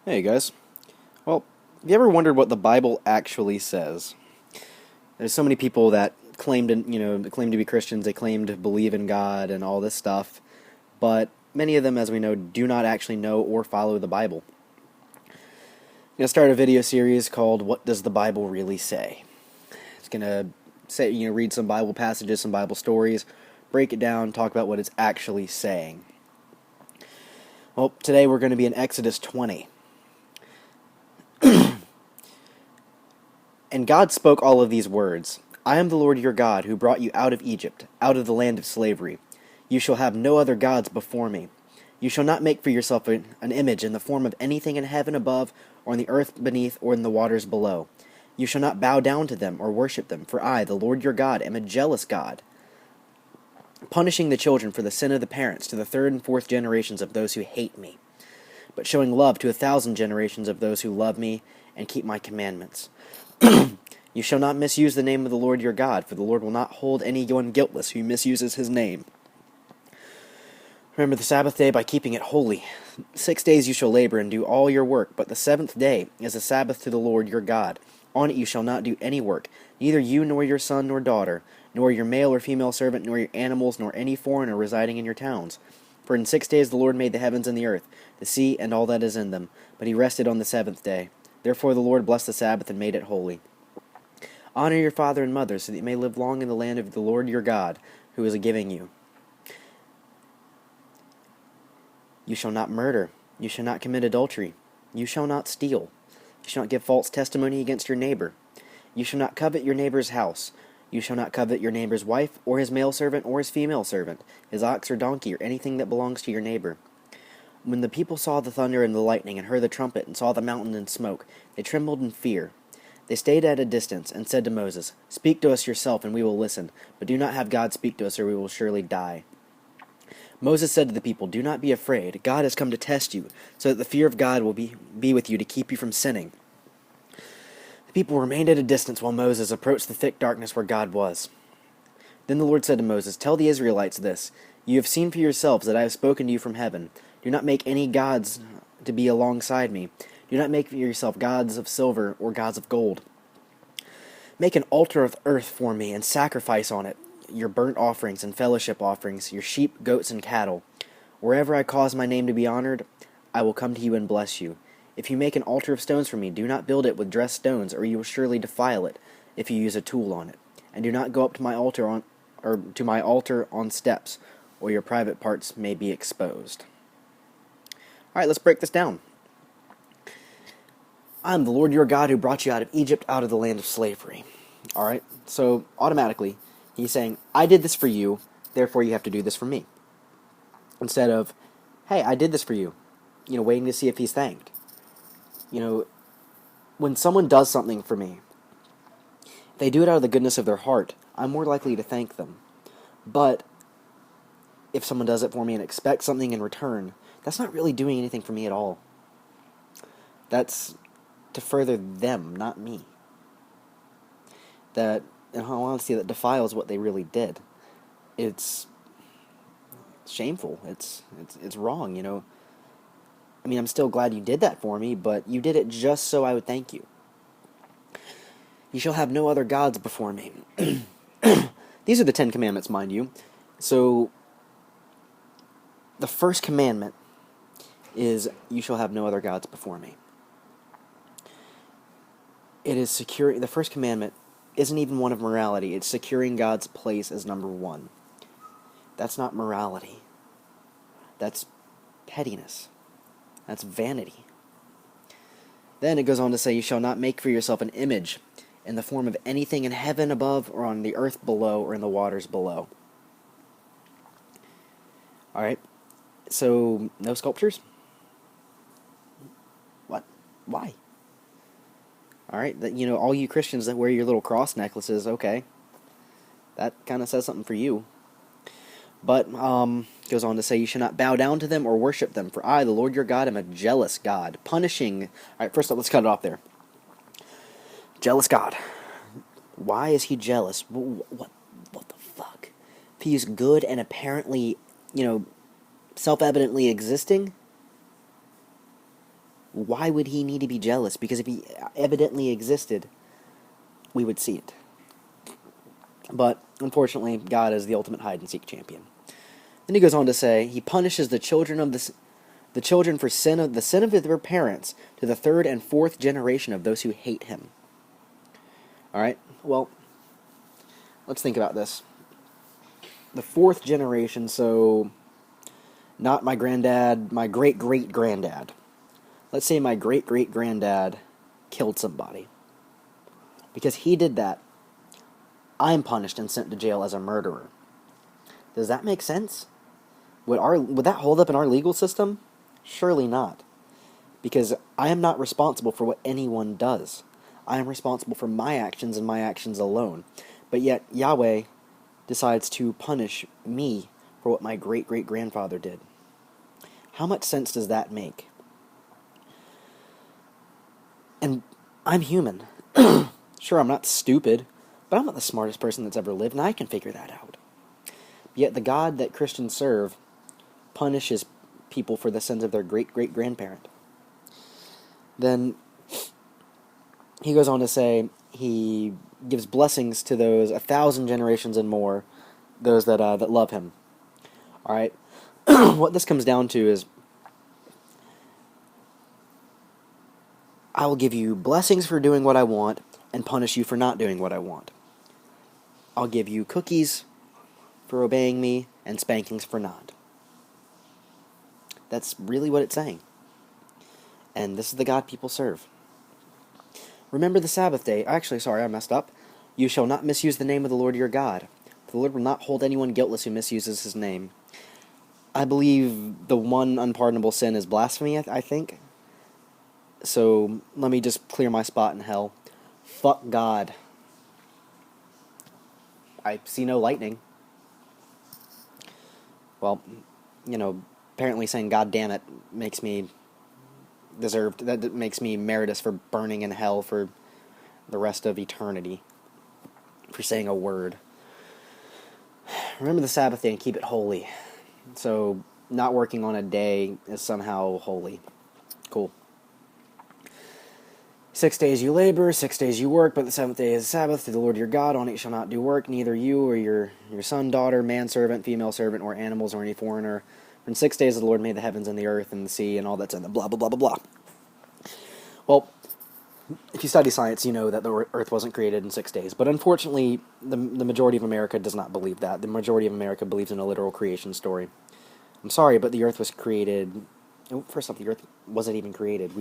Hey guys. Well, have you ever wondered what the Bible actually says? There's so many people that claim to be Christians, they claim to believe in God and all this stuff, but many of them, as we know, do not actually know or follow the Bible. I'm going to start a video series called What Does the Bible Really Say? It's going to read some Bible passages, some Bible stories, break it down, talk about what it's actually saying. Well, today we're going to be in Exodus 20. And God spoke all of these words. I am the Lord your God, who brought you out of Egypt, out of the land of slavery. You shall have no other gods before me. You shall not make for yourself an image in the form of anything in heaven above, or in the earth beneath, or in the waters below. You shall not bow down to them or worship them, for I, the Lord your God, am a jealous God, punishing the children for the sin of the parents to the third and fourth generations of those who hate me, but showing love to 1,000 generations of those who love me and keep my commandments. You shall not misuse the name of the Lord your God, for the Lord will not hold anyone guiltless who misuses his name. Remember the Sabbath day by keeping it holy. 6 days you shall labor and do all your work, but the seventh day is a Sabbath to the Lord your God. On it you shall not do any work, neither you nor your son nor daughter, nor your male or female servant, nor your animals, nor any foreigner residing in your towns. For in 6 days the Lord made the heavens and the earth, the sea and all that is in them, but he rested on the seventh day. Therefore the Lord blessed the Sabbath and made it holy. Honor your father and mother, so that you may live long in the land of the Lord your God, who is giving you. You shall not murder. You shall not commit adultery. You shall not steal. You shall not give false testimony against your neighbor. You shall not covet your neighbor's house. You shall not covet your neighbor's wife, or his male servant, or his female servant, his ox or donkey, or anything that belongs to your neighbor. When the people saw the thunder and the lightning, and heard the trumpet, and saw the mountain in smoke, they trembled in fear. They stayed at a distance, and said to Moses, Speak to us yourself, and we will listen, but do not have God speak to us, or we will surely die. Moses said to the people, Do not be afraid. God has come to test you, so that the fear of God will be with you to keep you from sinning. The people remained at a distance while Moses approached the thick darkness where God was. Then the Lord said to Moses, Tell the Israelites this, You have seen for yourselves that I have spoken to you from heaven. Do not make any gods to be alongside me. Do not make for yourself gods of silver or gods of gold. Make an altar of earth for me, and sacrifice on it your burnt offerings and fellowship offerings, your sheep, goats, and cattle. Wherever I cause my name to be honored, I will come to you and bless you. If you make an altar of stones for me, do not build it with dressed stones, or you will surely defile it if you use a tool on it. And do not go up to my altar on steps, or your private parts may be exposed. All right, let's break this down. I am the Lord your God who brought you out of Egypt, out of the land of slavery. All right, so automatically, he's saying, I did this for you, therefore you have to do this for me. Instead of, hey, I did this for you, waiting to see if he's thanked. When someone does something for me, if they do it out of the goodness of their heart, I'm more likely to thank them. But if someone does it for me and expects something in return, that's not really doing anything for me at all. That's to further them, not me. That, in all honesty, that defiles what they really did. It's shameful. It's wrong, I mean, I'm still glad you did that for me, but you did it just so I would thank you. You shall have no other gods before me. These are the 10 Commandments, mind you. So, the first commandment is, you shall have no other gods before me. It is the first commandment isn't even one of morality. It's securing God's place as number one. That's not morality. That's pettiness. That's vanity. Then it goes on to say, you shall not make for yourself an image in the form of anything in heaven above, or on the earth below, or in the waters below. Alright, so no sculptures? What? Why? Alright, all you Christians that wear your little cross necklaces, okay. That kind of says something for you. But, goes on to say, you shall not bow down to them or worship them, for I, the Lord your God, am a jealous God, punishing... Alright, first up, let's cut it off there. Jealous God. Why is he jealous? What the fuck? If he is good and apparently, self-evidently existing, Why would he need to be jealous? Because if he evidently existed, we would see it. But unfortunately, God is the ultimate hide-and-seek champion. Then he goes on to say, he punishes the children for the sin of their parents to the third and fourth generation of those who hate him. All right. Well, let's think about this. The fourth generation, so not my granddad, my great-great-granddad. Let's say my great-great-granddad killed somebody. Because he did that, I'm punished and sent to jail as a murderer. Does that make sense? Would that hold up in our legal system? Surely not. Because I am not responsible for what anyone does. I am responsible for my actions and my actions alone. But yet, Yahweh decides to punish me for what my great-great-grandfather did. How much sense does that make? And I'm human. Sure, I'm not stupid, but I'm not the smartest person that's ever lived, and I can figure that out. Yet the God that Christians serve punishes people for the sins of their great-great-grandparent. Then he goes on to say he gives blessings to those 1,000 generations and more, those that love him. All right? What this comes down to is, I will give you blessings for doing what I want and punish you for not doing what I want. I'll give you cookies for obeying me and spankings for not. That's really what it's saying. And this is the God people serve. Remember the Sabbath day. Actually, sorry, I messed up. You shall not misuse the name of the Lord your God. For the Lord will not hold anyone guiltless who misuses his name. I believe the one unpardonable sin is blasphemy, I think. So, let me just clear my spot in hell. Fuck God. I see no lightning. Well, apparently saying God damn it makes me deserved, that makes me meritorious for burning in hell for the rest of eternity for saying a word. Remember the Sabbath day and keep it holy. So, not working on a day is somehow holy. Cool. 6 days you labor, 6 days you work, but the seventh day is Sabbath to the Lord your God. On it you shall not do work, neither you or your son, daughter, manservant, female servant, or animals, or any foreigner. For in 6 days the Lord made the heavens and the earth and the sea and all that's in them, blah, blah, blah, blah, blah. Well, if you study science, you know that the earth wasn't created in 6 days. But unfortunately, the majority of America does not believe that. The majority of America believes in a literal creation story. I'm sorry, but the earth was created... First off, the earth wasn't even created.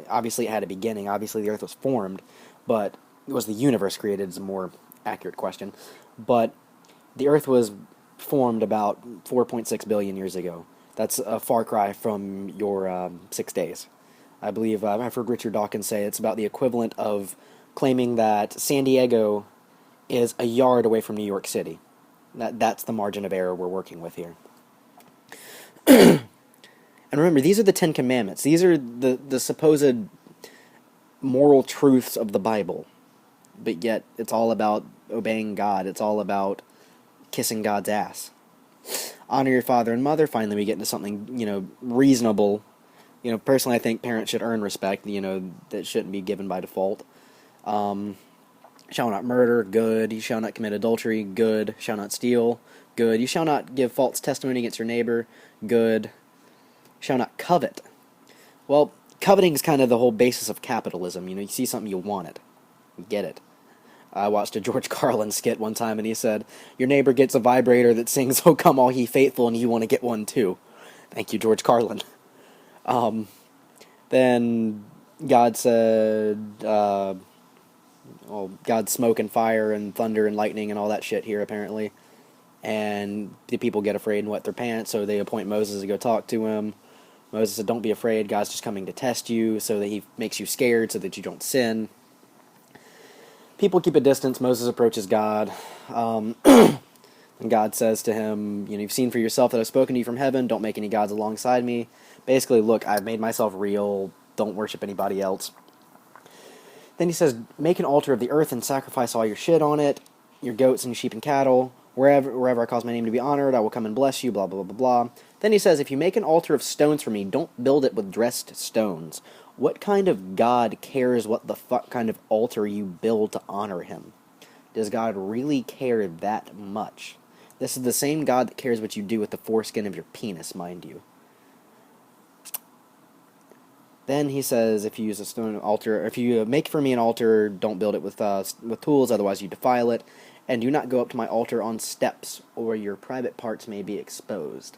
Obviously it had a beginning. Obviously the earth was formed, but was the universe created is a more accurate question. But the earth was formed about 4.6 billion years ago. That's a far cry from your 6 days. I believe, I've heard Richard Dawkins say it's about the equivalent of claiming that San Diego is a yard away from New York City. That's the margin of error we're working with here. And remember, these are the Ten Commandments. These are the supposed moral truths of the Bible. But yet, it's all about obeying God. It's all about kissing God's ass. Honor your father and mother. Finally, we get into something, reasonable. Personally, I think parents should earn respect. That shouldn't be given by default. Shall not murder. Good. You shall not commit adultery. Good. Shall not steal. Good. You shall not give false testimony against your neighbor. Good. Shall not covet. Well, coveting is kind of the whole basis of capitalism. You see something, you want it. You get it. I watched a George Carlin skit one time, and he said, your neighbor gets a vibrator that sings, "Oh, come all ye faithful," and you want to get one too. Thank you, George Carlin. Then God said, God's smoke and fire and thunder and lightning and all that shit here, apparently. And the people get afraid and wet their pants, so they appoint Moses to go talk to him. Moses said, don't be afraid, God's just coming to test you, so that he makes you scared so that you don't sin. People keep a distance. Moses approaches God. And God says to him, you've seen for yourself that I've spoken to you from heaven. Don't make any gods alongside me. Basically, look, I've made myself real. Don't worship anybody else. Then he says, make an altar of the earth and sacrifice all your shit on it, your goats and your sheep and cattle. Wherever I cause my name to be honored, I will come and bless you, blah, blah, blah, blah, blah. Then he says, if you make an altar of stones for me, don't build it with dressed stones. What kind of God cares what the fuck kind of altar you build to honor him? Does God really care that much? This is the same God that cares what you do with the foreskin of your penis, mind you. Then he says, if you use a stone altar, if you make for me an altar, don't build it with tools, otherwise you defile it. And do not go up to my altar on steps, or your private parts may be exposed.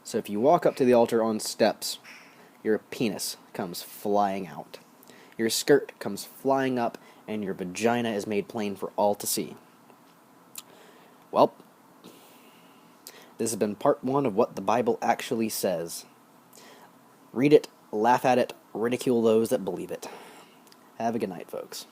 So if you walk up to the altar on steps, your penis comes flying out. Your skirt comes flying up, and your vagina is made plain for all to see. Well, this has been part 1 of what the Bible actually says. Read it, laugh at it, ridicule those that believe it. Have a good night, folks.